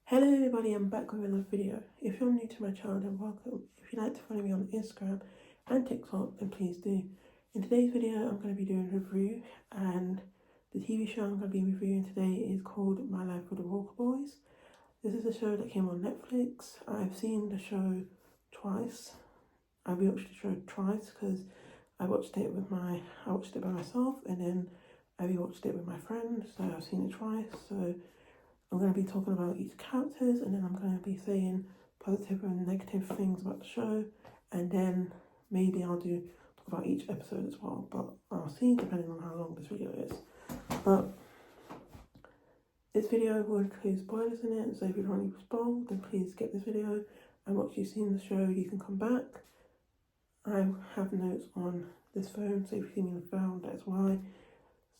Hello everybody, I'm back with another video. If you're new to my channel, then welcome. If you'd like to follow me on Instagram and TikTok, then please do. In today's video, I'm going to be doing a review, and the TV show I'm going to be reviewing today is called My Life with the Walker Boys. This is a show that came on Netflix. I've seen the show twice. I rewatched the show twice because I watched it by myself, and then I rewatched it with my friend, so I've seen it twice. So I'm going to be talking about each characters, and then I'm going to be saying positive and negative things about the show, and then maybe I'll talk about each episode as well, but I'll see depending on how long this video is. But this video will include spoilers in it, so if you don't want to be spoiled, then please skip this video, and once you've seen the show you can come back. I have notes on this phone, so if you see me on the phone, that's why.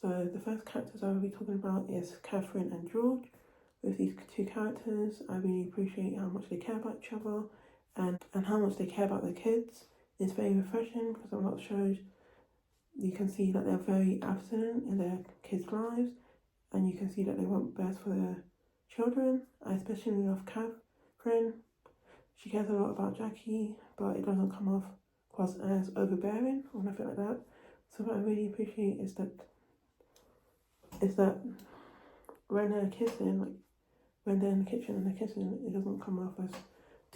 So the first characters I will be talking about is Catherine and George. With these two characters, I really appreciate how much they care about each other and how much they care about their kids. It's very refreshing because on a lot of shows you can see that they're very absent in their kids' lives, and you can see that they want best for their children. I especially love Catherine. She cares a lot about Jackie, but it doesn't come across as overbearing or nothing like that. So what I really appreciate is that when they're kissing, when they're in the kitchen and they're kissing, it doesn't come off as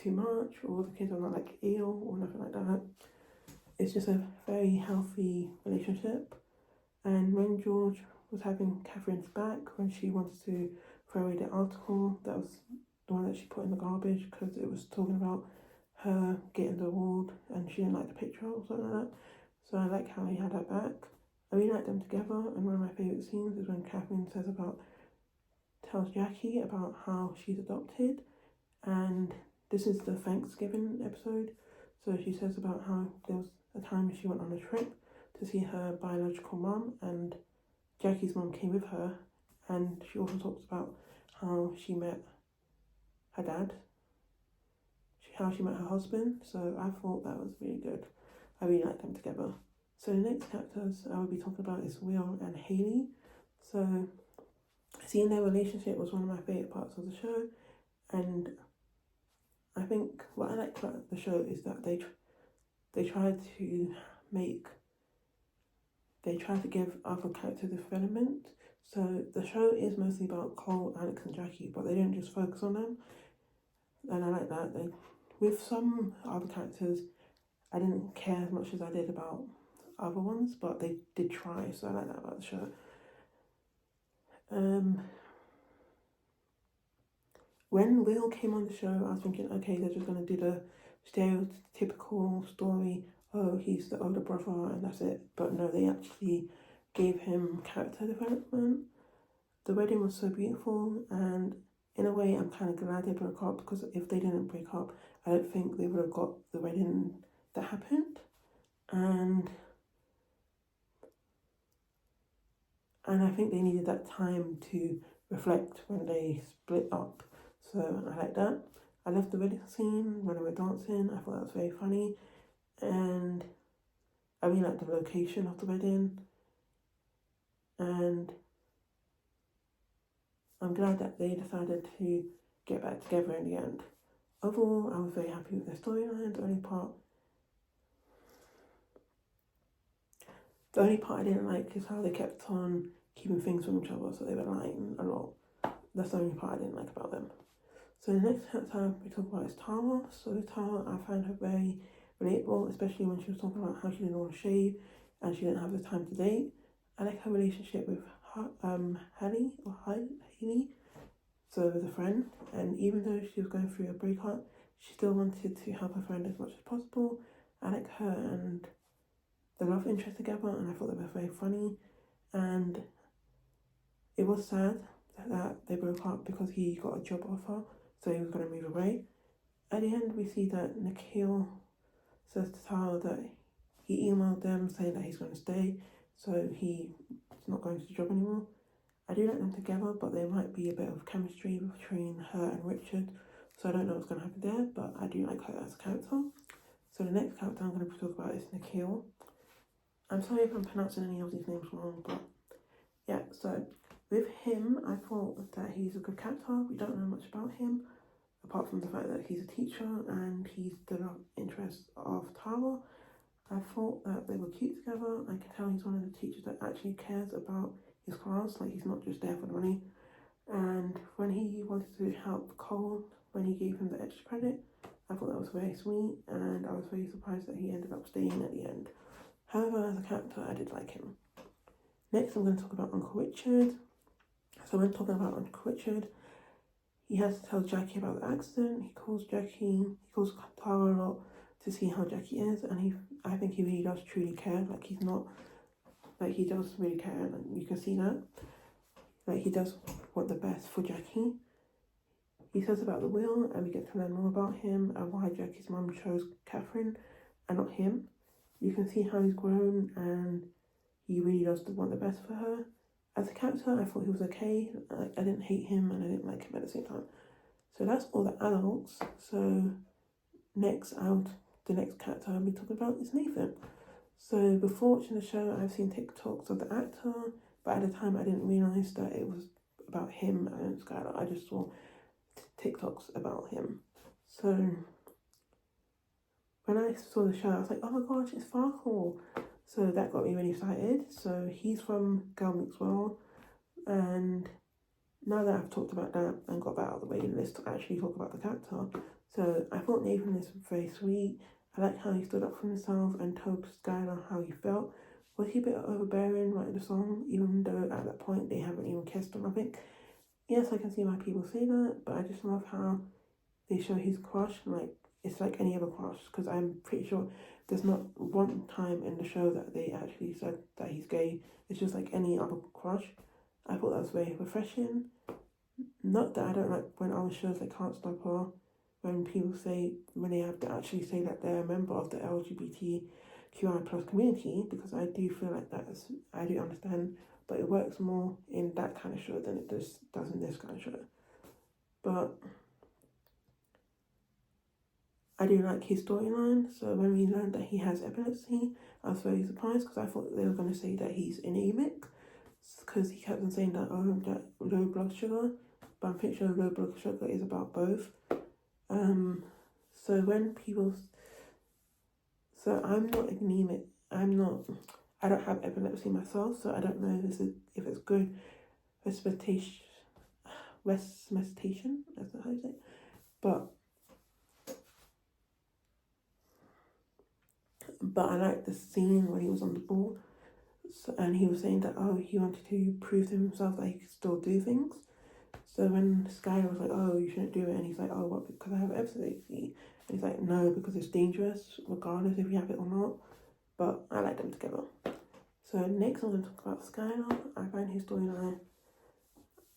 too much, or the kids are not like ill or nothing like that. It's just a very healthy relationship. And when George was having Catherine's back, when she wanted to throw away the article, that was the one that she put in the garbage because it was talking about her getting the award and she didn't like the picture or something like that. So I like how he had her back. I really like them together, and one of my favourite scenes is when Catherine tells Jackie about how she's adopted, and this is the Thanksgiving episode. So she says about how there was a time she went on a trip to see her biological mum, and Jackie's mum came with her, and she also talks about how she met her dad, how she met her husband. So I thought that was really good. I really like them together. So the next characters I will be talking about is Will and Haley. So seeing their relationship was one of my favourite parts of the show, and I think what I like about the show is that they try to give other characters development. So the show is mostly about Cole, Alex and Jackie, but they don't just focus on them, and I like that. With some other characters, I didn't care as much as I did about other ones, but they did try, so I like that about the show. When Will came on the show, I was thinking, okay, they're just going to do the stereotypical story, oh, he's the older brother and that's it. But no, they actually gave him character development. The wedding was so beautiful, and in a way I'm kind of glad they broke up, because if they didn't break up, I don't think they would have got the wedding that happened. And I think they needed that time to reflect when they split up. So I like that. I loved the wedding scene when they were dancing. I thought that was very funny. And I really liked the location of the wedding. And I'm glad that they decided to get back together in the end. Overall, I was very happy with their storyline. The only part I didn't like is how they kept on keeping things from each other, so they were lying a lot. That's the only part I didn't like about them. So the next character we talk about is Tara. So Tara, I find her very relatable, especially when she was talking about how she didn't want to shave and she didn't have the time to date. I like her relationship with Haley, so with a friend, and even though she was going through a breakup, she still wanted to help her friend as much as possible. I like her and the love interest together, and I thought they were very funny. And it was sad that they broke up because he got a job offer, so he was going to move away. At the end, we see that Nikhil says to Tara that he emailed them saying that he's going to stay, so he's not going to the job anymore. I do like them together, but there might be a bit of chemistry between her and Richard, so I don't know what's going to happen there, but I do like her as a character. So the next character I'm going to talk about is Nikhil. I'm sorry if I'm pronouncing any of these names wrong, but yeah, so With him, I thought that he's a good character. We don't know much about him, apart from the fact that he's a teacher and he's the love interest of Tara. I thought that they were cute together. I can tell he's one of the teachers that actually cares about his class, like he's not just there for the money. And when he wanted to help Cole, when he gave him the extra credit, I thought that was very sweet, and I was very surprised that he ended up staying at the end. However, as a character, I did like him. Next, I'm going to talk about Uncle Richard. So when talking about Uncle Richard, he has to tell Jackie about the accident. He calls Tara a lot to see how Jackie is, and I think he really does truly care. Like he does really care, and you can see that. Like he does want the best for Jackie. He says about the will, and we get to learn more about him and why Jackie's mum chose Catherine and not him. You can see how he's grown, and he really does want the best for her. As a character, I thought he was okay. I didn't hate him, and I didn't like him at the same time. So that's all the adults. So the next character I'll be talking about is Nathan. So before watching the show, I've seen TikToks of the actor, but at the time I didn't realise that it was about him and Skylar. I just saw TikToks about him. So when I saw the show, I was like, oh my gosh, it's Farkle. So that got me really excited. So he's from Girl Meets World, and now that I've talked about that and got that out of the way, let's actually talk about the character. So I thought Nathan is very sweet. I like how he stood up for himself and told Skylar how he felt. Was he a bit overbearing writing the song, even though at that point they haven't even kissed or nothing? Yes, I can see why people say that, but I just love how they show his crush, like it's like any other crush, because I'm pretty sure there's not one time in the show that they actually said that he's gay. It's just like any other crush. I thought that was very refreshing. Not that I don't like when other shows like Can't Stop Her, when they have to actually say that they're a member of the LGBTQI plus community, because I do feel like I do understand, but it works more in that kind of show than it does in this kind of show. But I do like his storyline. So when we learned that he has epilepsy, I was very surprised, because I thought they were going to say that he's anemic, because he kept on saying that that low blood sugar, but I'm pretty sure low blood sugar is about both. So I'm not anemic. I don't have epilepsy myself, so I don't know if it's good resuscitation, that's how you say it. But I like the scene when he was on the ball, and he was saying that he wanted to prove to himself that he could still do things. So when Skylar was like, oh, you shouldn't do it, and he's like, oh, what, because I have epilepsy? And he's like, no, because it's dangerous, regardless if you have it or not. But I like them together. So next I'm going to talk about Skylar. I find his storyline,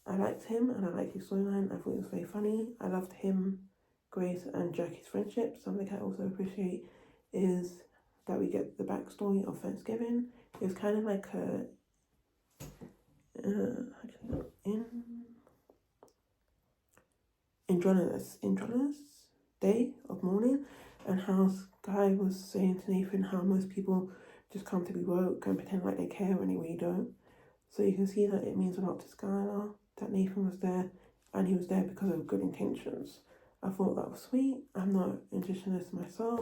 I liked him, and I liked his storyline. I thought it was very funny. I loved him, Grace, and Jackie's friendship. Something I also appreciate is that we get the backstory of Thanksgiving. It was kind of like Andronicus day of mourning, and how Sky was saying to Nathan how most people just come to be woke and pretend like they care when they really don't. So you can see that it means a lot to Skylar that Nathan was there, and he was there because of good intentions. I thought that was sweet. I'm not indigenous myself,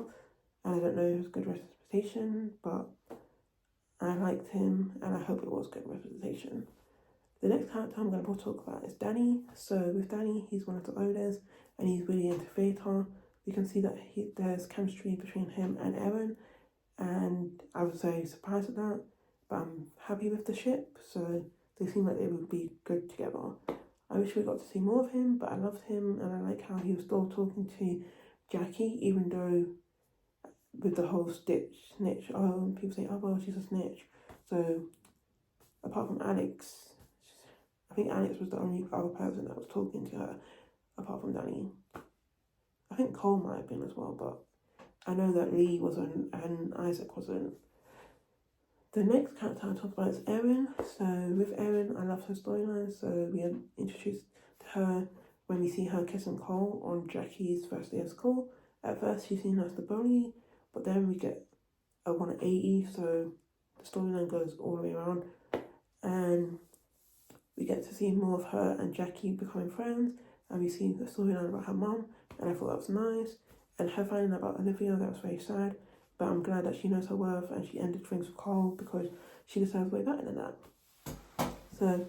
and I don't know if it's good representation, but I liked him, and I hope it was good representation. The next character I'm going to talk about is Danny. So with Danny, he's one of the owners, and he's really into theatre. You can see that there's chemistry between him and Erin, and I was very surprised at that, but I'm happy with the ship, so they seem like they would be good together. I wish we got to see more of him, but I loved him, and I like how he was still talking to Jackie, even though with the whole snitch, people say, oh well, she's a snitch. So apart from Alex, I think Alex was the only other person that was talking to her, apart from Danny. I think Cole might have been as well, but I know that Lee wasn't and Isaac wasn't. The next character I'll talk about is Erin. So with Erin, I love her storyline. So we are introduced to her when we see her kissing Cole on Jackie's first day of school. At first, she's seen as the bully, but then we get a 180, so the storyline goes all the way around. And we get to see more of her and Jackie becoming friends, and we see the storyline about her mum, and I thought that was nice. And her finding out about Olivia, that was very sad, but I'm glad that she knows her worth and she ended things with Cole because she deserves way better than that. So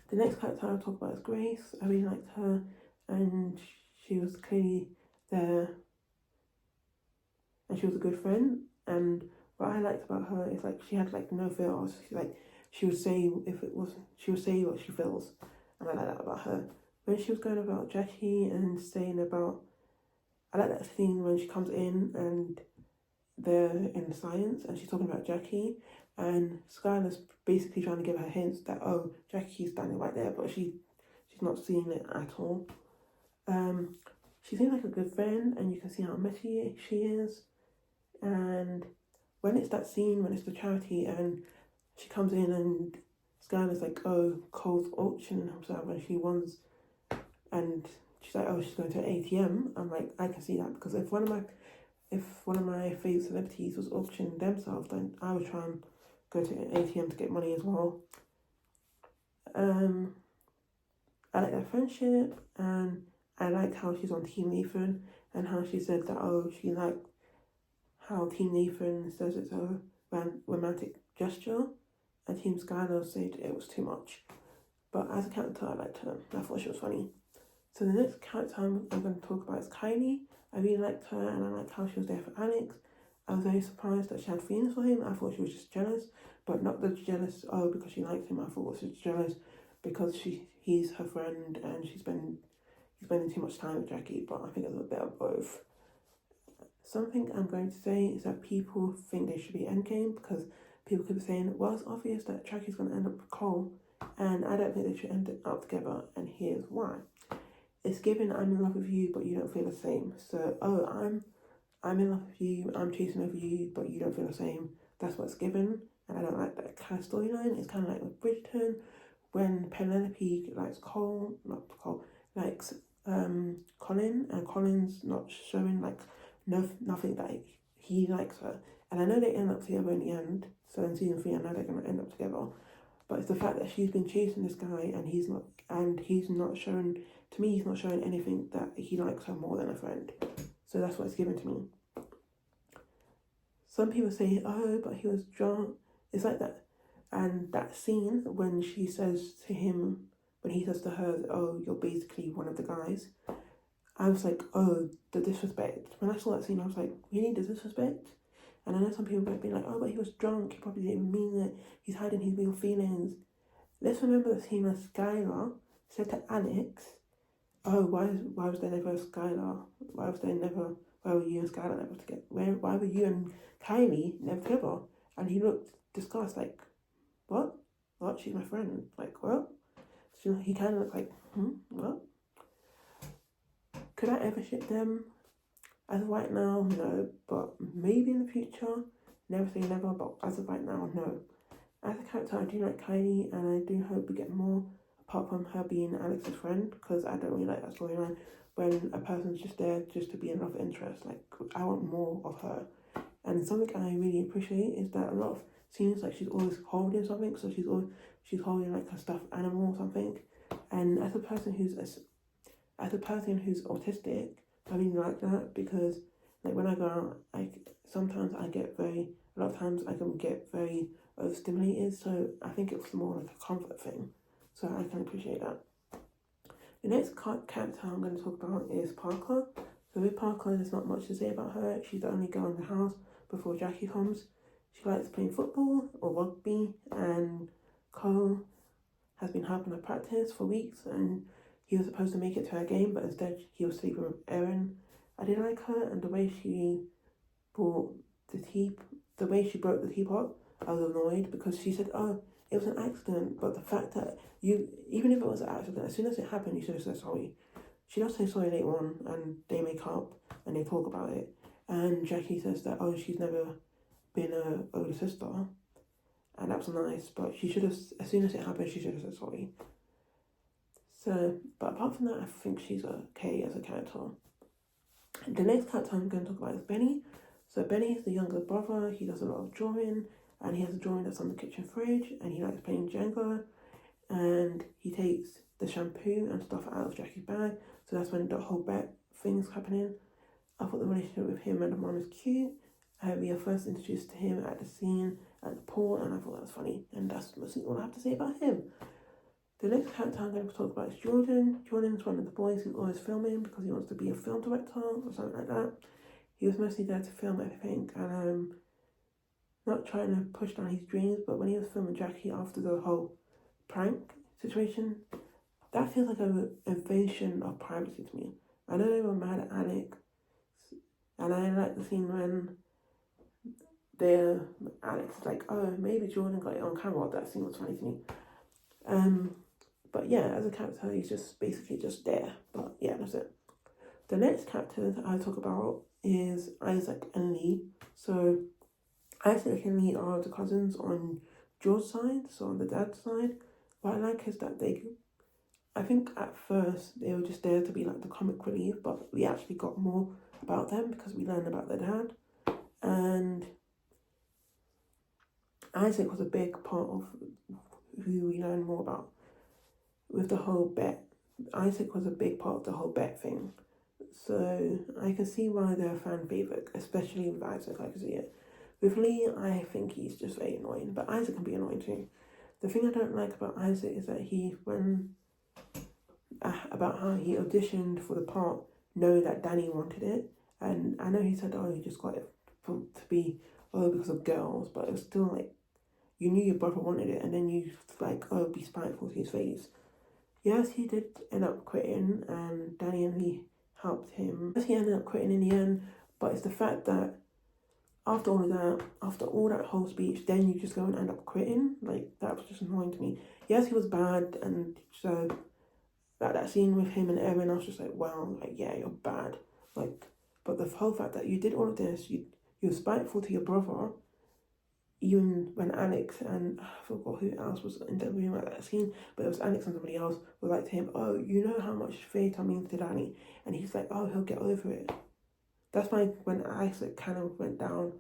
the next character I'll talk about is Grace. I really liked her, and she was clearly there, and she was a good friend. And what I liked about her is like she had like no fears. She would say she would say what she feels, and I like that about her. When she was going about Jackie and saying about, I like that scene when she comes in and they're in science and she's talking about Jackie, and Skylar's basically trying to give her hints that, oh, Jackie's standing right there, but she's not seeing it at all. She seems like a good friend, and you can see how messy she is. And when it's that scene, when it's the charity, and she comes in and Skylar's like, oh, Cole's auctioning himself and she wants, and she's like, oh, she's going to an ATM. I'm like, I can see that, because if one of my favourite celebrities was auctioning themselves, then I would try and go to an ATM to get money as well. I like their friendship, and I liked how she's on Team Nathan, and how she said that, oh, she liked how Team Nathan says it's a romantic gesture, and Team Skylar said it was too much. But as a character, I liked her. I thought she was funny. So the next character I'm going to talk about is Kylie. I really liked her, and I liked how she was there for Alex. I was very surprised that she had feelings for him. I thought she was just jealous, but not that jealous, oh, because she liked him. I thought she was jealous because he's her friend and he's spending too much time with Jackie, but I think it's a bit of both. Something I'm going to say is that people think they should be endgame, because people could be saying, well, it's obvious that Jackie's going to end up with Cole, and I don't think they should end up together, and here's why. It's given I'm in love with you, but you don't feel the same. So, oh, I'm in love with you, I'm chasing over you, but you don't feel the same. That's what's given, and I don't like that kind of storyline. It's kind of like with Bridgerton, when Penelope likes likes Colin, and Colin's not showing like nothing that he likes her. And I know they end up together in the end, so in season 3 I know they're going to end up together. But it's the fact that she's been chasing this guy and he's not showing, to me, he's not showing anything that he likes her more than a friend. So that's what it's given to me. Some people say, oh, but he was drunk. It's like that. And that scene when she says to him, when he says to her, oh, you're basically one of the guys, I was like, oh, the disrespect. When I saw that scene, I was like, really, the disrespect? And I know some people might be like, oh, but he was drunk, he probably didn't mean it, he's hiding his real feelings. Let's remember the scene where Skylar said to Alex, oh, why was there never a Skylar? Why were you and Skylar never together? Why were you and Kylie never together? And he looked disgusted, like, what? What? She's my friend. Like, what? So he kind of looked like, what? Could I ever ship them? As of right now, no, but maybe in the future. Never say never, but as of right now, no. As a character, I do like Kylie, and I do hope we get more, apart from her being Alex's friend, because I don't really like that storyline when a person's just there just to be a love interest. Like, I want more of her. And something I really appreciate is that a lot of scenes, like, she's always holding something, so she's holding like a stuffed animal or something. And as a person who's autistic, I really like that, because like when I go out, a lot of times I can get very overstimulated, so I think it's more like a comfort thing, so I can appreciate that. The next character I'm going to talk about is Parker. So with Parker, there's not much to say about her. She's the only girl in the house before Jackie comes. She likes playing football or rugby, and Cole has been helping her practice for weeks, and he was supposed to make it to her game, but instead he was sleeping with Erin. I did like her, and the way she broke the teapot, I was annoyed, because she said, oh, it was an accident, but the fact that even if it was an accident, as soon as it happened, you should have said sorry. She does say sorry later on, and they make up, and they talk about it, and Jackie says that, oh, she's never been an older sister, and that was nice, but she should have, as soon as it happened, she should have said sorry. So, but apart from that, I think she's okay as a character. The next character I'm going to talk about is Benny. So Benny is the younger brother. He does a lot of drawing, and he has a drawing that's on the kitchen fridge, and he likes playing Jenga. and he takes the shampoo and stuff out of Jackie's bag. So that's when the whole bet thing's happening. I thought the relationship with him and the mom is cute. We are first introduced to him at the scene at the pool, and I thought that was funny. And that's mostly all I have to say about him. The next character I'm going to talk about is Jordan. Jordan's one of the boys who's always filming because he wants to be a film director or something like that. He was mostly there to film everything and not trying to push down his dreams, but when he was filming Jackie after the whole prank situation, that feels like an invasion of privacy to me. I know they were mad at Alex, and I like the scene when Alex is like, oh, maybe Jordan got it on camera. That scene was funny to me. But yeah, as a character, he's just basically just there. But yeah, that's it. The next character that I talk about is Isaac and Lee. So Isaac and Lee are the cousins on George's side, so on the dad's side. What I like is that I think at first they were just there to be like the comic relief, but we actually got more about them because we learned about their dad. And Isaac was a big part of who we learned more about with the whole bet. Isaac was a big part of the whole bet thing. So I can see why they're a fan favourite, especially with Isaac, I can see it. With Lee, I think he's just very annoying, but Isaac can be annoying too. The thing I don't like about Isaac is that about how he auditioned for the part, knowing that Danny wanted it. And I know he said, oh, he just got it to be, because of girls, but it was still like, you knew your brother wanted it, and then you like, oh, be spiteful to his face. Yes, he did end up quitting, and Danny and Lee helped him. Yes, he ended up quitting in the end, but it's the fact that after all that whole speech, then you just go and end up quitting. Like, that was just annoying to me. Yes, he was bad, and so that scene with him and Erin, I was just like, wow, like, yeah, you're bad. Like, but the whole fact that you did all of this, you were spiteful to your brother, even when Alex and I forgot who else was in the room at that scene, but it was Alex and somebody else was like to him, oh, you know how much faith I mean to Danny, and he's like, oh, he'll get over it. That's why when Isaac kind of went down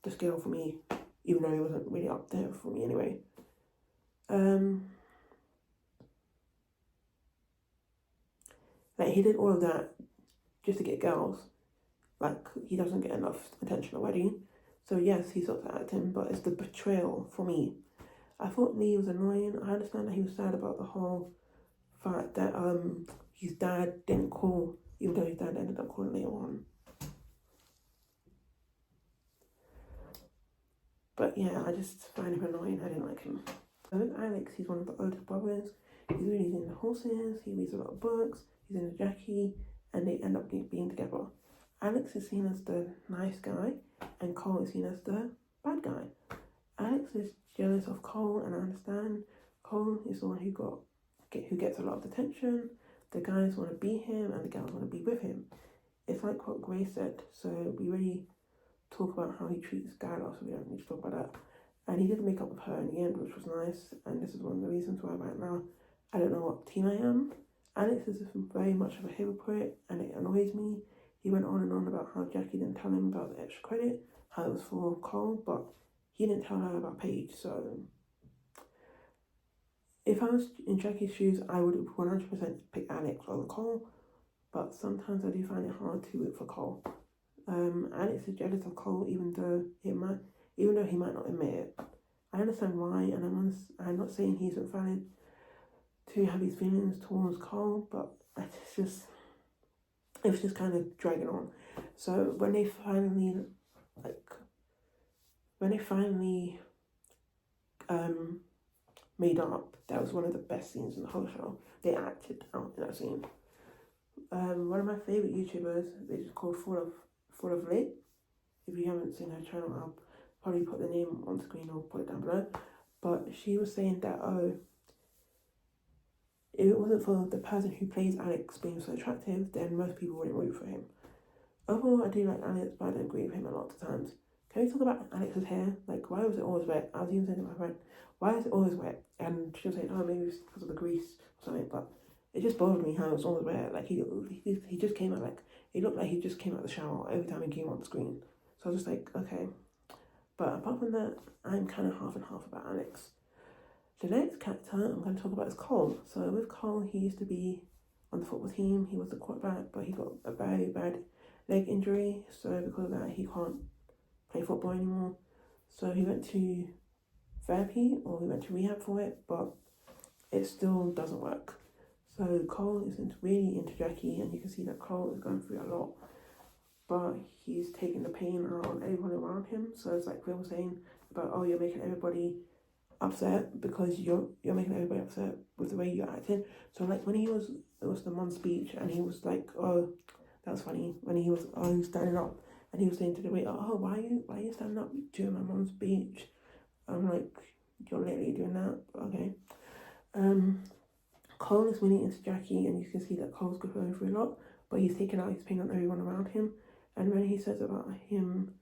the scale for me, even though he wasn't really up there for me anyway. Like, he did all of that just to get girls. Like, he doesn't get enough attention already. So yes, he sucks at acting, but it's the betrayal for me. I thought Lee was annoying. I understand that he was sad about the whole fact that his dad didn't call, even though his dad ended up calling later on. But yeah, I just find him annoying. I didn't like him. So with Alex, he's one of the oldest brothers. He's really into horses. He reads a lot of books. He's into Jackie, and they end up being together. Alex is seen as the nice guy, and Cole is seen as the bad guy. Alex is jealous of Cole, and I understand. Cole is the one who gets a lot of attention. The guys want to be him, and the girls want to be with him. It's like what Grace said. So we really talk about how he treats Skylar, so we don't need to talk about that. And he did make up with her in the end, which was nice. And this is one of the reasons why right now I don't know what team I am. Alex is very much of a hypocrite, and it annoys me. He went on and on about how Jackie didn't tell him about the extra credit, how it was for Cole, but he didn't tell her about Paige. So if I was in Jackie's shoes, I would 100% pick Alex over Cole, but sometimes I do find it hard to root for Cole. Alex is jealous of Cole, even though he might not admit it. I understand why, and I'm not saying he's invalid to have his feelings towards Cole, but it was just kind of dragging on. So when they finally made up, that was one of the best scenes in the whole show. They acted out in that scene. One of my favorite YouTubers, they just called Full of Lit. If you haven't seen her channel, I'll probably put the name on screen or put it down below. But she was saying that, if it wasn't for the person who plays Alex being so attractive, then most people wouldn't root for him. Overall, I do like Alex, but I don't agree with him a lot of times. Can we talk about Alex's hair? Like, why was it always wet? I was even saying to my friend, why is it always wet? And she was saying, oh, maybe it's because of the grease or something, but it just bothered me how it's always wet. Like, he just came out, like, it looked like he just came out of the shower every time he came on the screen. So I was just like, okay. But apart from that, I'm kind of half and half about Alex. The next character I'm going to talk about is Cole. So with Cole, he used to be on the football team. He was the quarterback, but he got a very bad leg injury. So because of that, he can't play football anymore. So he went to therapy, or he went to rehab for it, but it still doesn't work. So Cole is really into Jackie, and you can see that Cole is going through a lot, but he's taking the pain out on everyone around him. So it's like Will was saying about, oh, you're making everybody upset because you're making everybody upset with the way you're acting. So like when it was the mum speech, and he was like, oh, that's funny, when he was standing up, and he was saying to the waiter, oh, why are you standing up during my mum's speech? I'm like, you're literally doing that, okay. Cole is really into Jackie, and you can see that Cole's going through a lot, but he's taking out his pain on everyone around him. And when he says about him,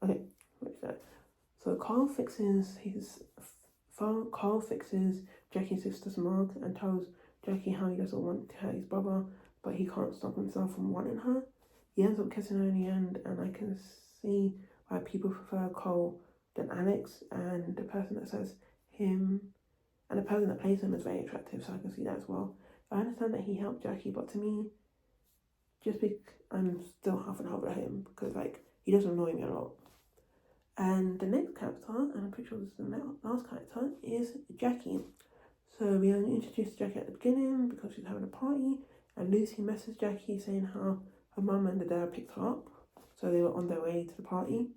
okay, what is that? So Cole fixes Jackie's sister's mug and tells Jackie how he doesn't want to hurt his brother, but he can't stop himself from wanting her. He ends up kissing her in the end, and I can see why people prefer Cole than Alex, and the person that says him, and the person that plays him is very attractive, so I can see that as well. I understand that he helped Jackie, but to me, just because I'm still half and half with him, because like he does annoy me a lot. And the next character, and I'm pretty sure this is the last character, is Jackie. So we only introduced Jackie at the beginning because she's having a party, and Lucy messaged Jackie saying how her mum and the dad picked her up, so they were on their way to the party.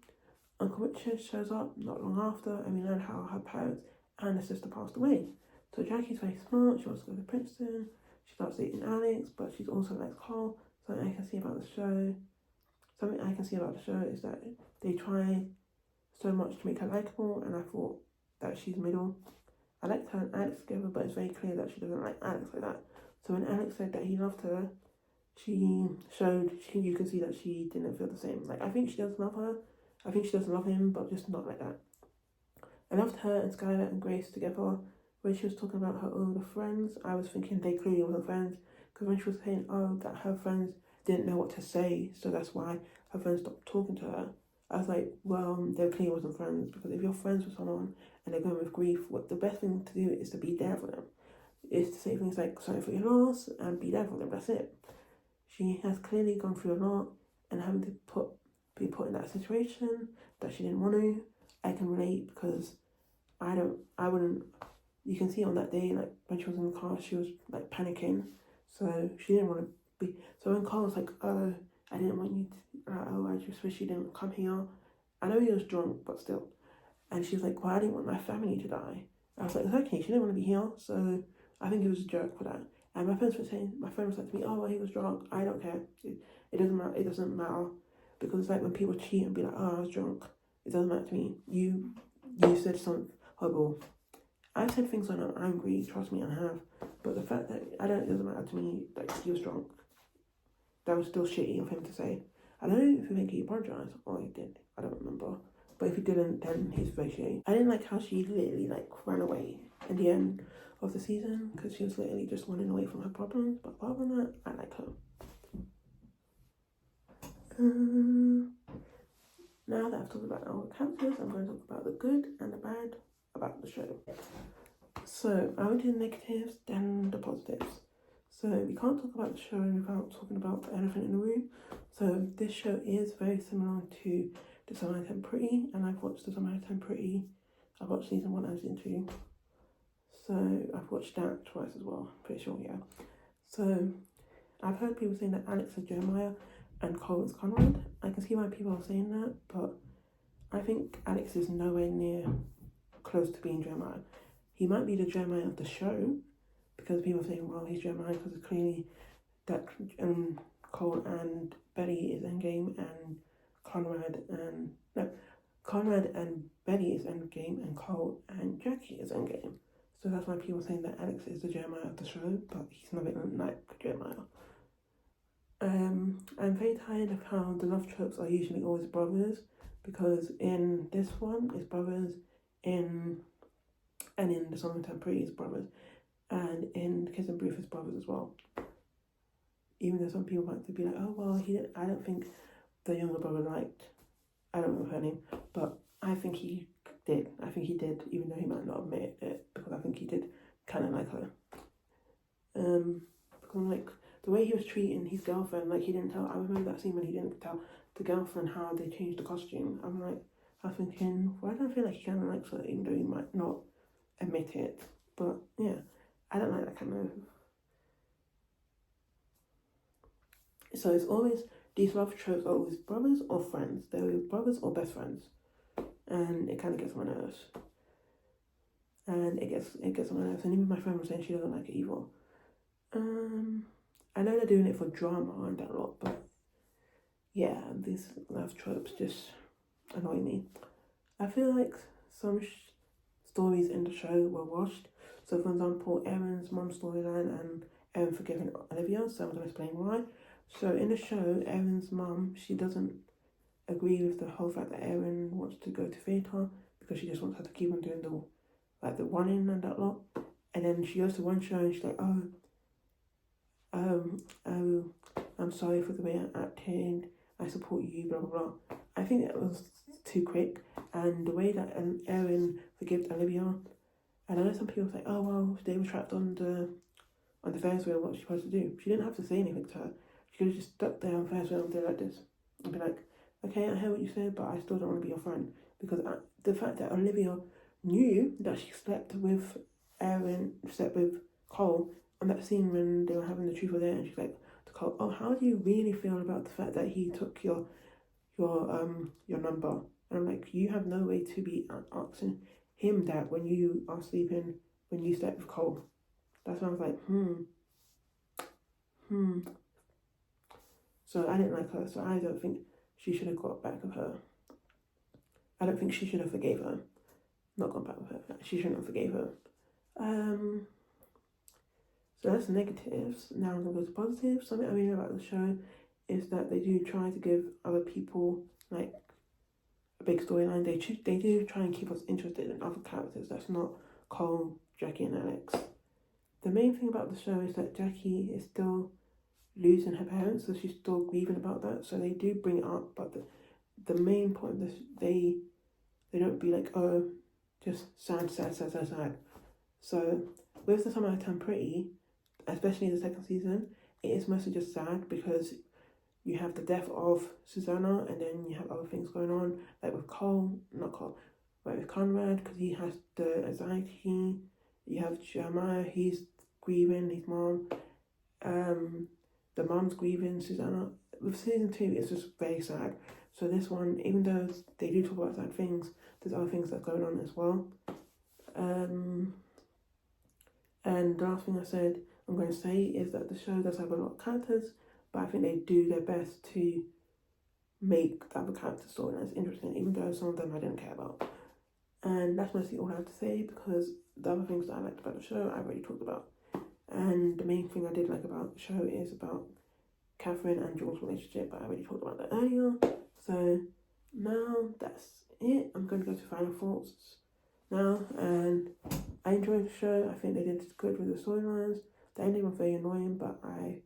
Uncle Richard shows up not long after, and we learn how her parents and her sister passed away. So Jackie's very smart, she wants to go to Princeton, she starts dating Alex, but she's also like Carl. Something I can see about the show is that they try so much to make her likable, and I thought that she's middle. I liked her and Alex together, but it's very clear that she doesn't like Alex like that. So when Alex said that he loved her, you can see that she didn't feel the same. Like, I think she does love her, I think she does love him, but just not like that. I loved her and Skylar and Grace together. When she was talking about her older friends, I was thinking they clearly wasn't friends, because when she was saying, oh, that her friends didn't know what to say, so that's why her friends stopped talking to her, I was like, well, they clearly wasn't friends, because if you're friends with someone and they're going with grief, what the best thing to do is to be there for them. Is to say things like, sorry for your loss, and be there for them, that's it. She has clearly gone through a lot, and having to be put in that situation that she didn't want to, I can relate, because I wouldn't, you can see on that day, like when she was in the car, she was like panicking, so she didn't want to be, so when Carl was like, oh, I didn't want you to, I just wish you didn't come here. I know he was drunk, but still. And she was like, well, I didn't want my family to die. I was like, it's okay, she didn't want to be here, so I think he was a jerk for that. And my friend was like to me, oh, well, he was drunk, I don't care. It doesn't matter. Because it's like when people cheat and be like, oh, I was drunk, it doesn't matter to me. You said something horrible. I've said things when I'm angry, trust me, I have. But the fact that it doesn't matter to me that he was drunk, that was still shitty of him to say. I don't know if you think he apologised or he did, I don't remember. But if he didn't, then he's very shitty. I didn't like how she literally like ran away in the end of the season, because she was literally just running away from her problems. But other than that, I like her. Now that I've talked about our characters, I'm going to talk about the good and the bad about the show. So I will do the negatives, then the positives. So we can't talk about the show without talking about the elephant in the room. So this show is very similar to The Summer I Turned Pretty, and I've watched The Summer I Turned Pretty. I've watched season 1 and season 2. So I've watched that twice as well, pretty sure, yeah. So I've heard people saying that Alex is Jeremiah and Cole is Conrad. I can see why people are saying that, but I think Alex is nowhere near close to being Jeremiah. He might be the Jeremiah of the show, because people are saying, well, he's Jeremiah because it's clearly that Cole and Betty is Endgame, and Conrad and Betty is Endgame, and Cole and Jackie is Endgame. So that's why people are saying that Alex is the Jeremiah of the show, but he's nothing like Jeremiah. I'm very tired of how the love tropes are usually always brothers, because in this one it's brothers, in The Summer I Turned Pretty it's brothers, and in Kissing Booth it's brothers as well. Even though some people might be like, oh well, I don't think the younger brother liked, I don't know her name, but I think he did. I think he did, even though he might not admit it, because I think he did kind of like her. Because like the way he was treating his girlfriend, like he didn't tell. I remember that scene when he didn't tell the girlfriend how they changed the costume. I was thinking, why do I feel like he kind of likes her, even though he might not admit it? But yeah, I don't like that kind of. So it's always, these love tropes are always brothers or friends. They're always brothers or best friends, and it kind of gets on my nerves. And it gets on my nerves. And even my friend was saying she doesn't like it either. I know they're doing it for drama and that lot, but yeah, these love tropes just annoy me. I feel like some stories in the show were washed. So, for example, Erin's mom storyline and Erin forgiving Olivia. So I'm going to explain why. So in the show, Erin's mum, she doesn't agree with the whole fact that Erin wants to go to theatre because she just wants her to keep on doing the running and that lot. And then she goes to one show and she's like, I'm sorry for the way I acted. I support you, blah, blah, blah. I think that was too quick. And the way that Erin forgives Olivia, and I know some people say, oh, well, they were trapped on the Ferris wheel, what's she supposed to do? She didn't have to say anything to her. She could have just stuck there on the Ferris wheel and did like this. And be like, okay, I hear what you said, but I still don't want to be your friend. Because the fact that Olivia knew that she slept with Cole, on that scene when they were having the truth or dare, and she's like to Cole, oh, how do you really feel about the fact that he took your number? And I'm like, you have no way to be asking him that when you are sleeping, when you slept with Cole. That's when I was like, So I didn't like her, so I don't think she should have got back with her. I don't think she should have forgave her. Not gone back with her. She shouldn't have forgave her. So that's negatives. Now I'm going to go to positives. Something I really know about the show is that they do try to give other people like a big storyline. They do try and keep us interested in other characters. That's not Cole, Jackie and Alex. The main thing about the show is that Jackie is still losing her parents, so she's still grieving about that. So they do bring it up, but the main point of this, they don't be like, oh, just sad. So with The Summer I Turned Pretty, especially in the second season, it is mostly just sad because you have the death of Susanna, and then you have other things going on, like with with Conrad, because he has the anxiety. You have Jeremiah, he's grieving his mom. The mom's grieving Susanna. With season 2, it's just very sad. So this one, even though they do talk about sad things, there's other things that are going on as well. And the last thing I'm going to say is that the show does have a lot of characters, but I think they do their best to make the other character storylines interesting, even though some of them I didn't care about. And that's mostly all I have to say, because the other things that I liked about the show I already talked about. And the main thing I did like about the show is about Catherine and Jules' relationship, but I already talked about that earlier. So now that's it. I'm going to go to final thoughts now, and I enjoyed the show. I think they did good with the storylines. The ending was very annoying, but I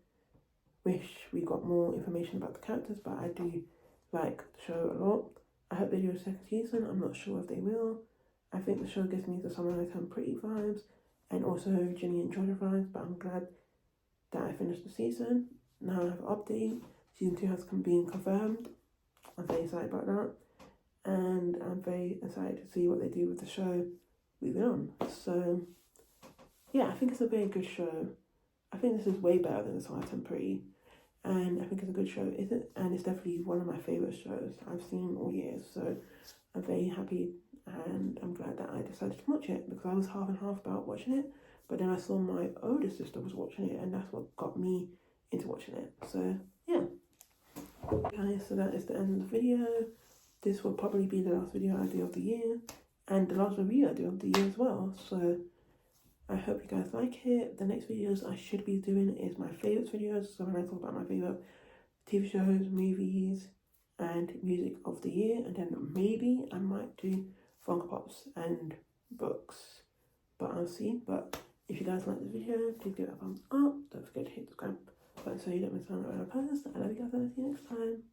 wish we got more information about the characters, but I do like the show a lot. I hope they do a second season. I'm not sure if they will. I think the show gives me the Summer I Turned Pretty vibes, and also Ginny and Georgia vibes, but I'm glad that I finished the season. Now I have an update. Season 2 has been confirmed. I'm very excited about that. And I'm very excited to see what they do with the show moving on. So, yeah, I think it's a very good show. I think this is way better than The Summer I Turned Pretty. And I think it's a good show, and it's definitely one of my favourite shows I've seen all years. So I'm very happy, and I'm glad that I decided to watch it, because I was half and half about watching it. But then I saw my older sister was watching it, and that's what got me into watching it. So, yeah. Okay, so that is the end of the video. This will probably be the last video I do of the year, and the last review I do of the year as well. So I hope you guys like it. The next videos I should be doing is my favourites videos. So when I talk about my favourite TV shows, movies, and music of the year. And then maybe I might do Funko Pops and books. But I'll see. But if you guys like this video, please give it a thumbs up. Don't forget to hit the subscribe button so you don't miss out on my posts. I love you guys, and I'll see you next time.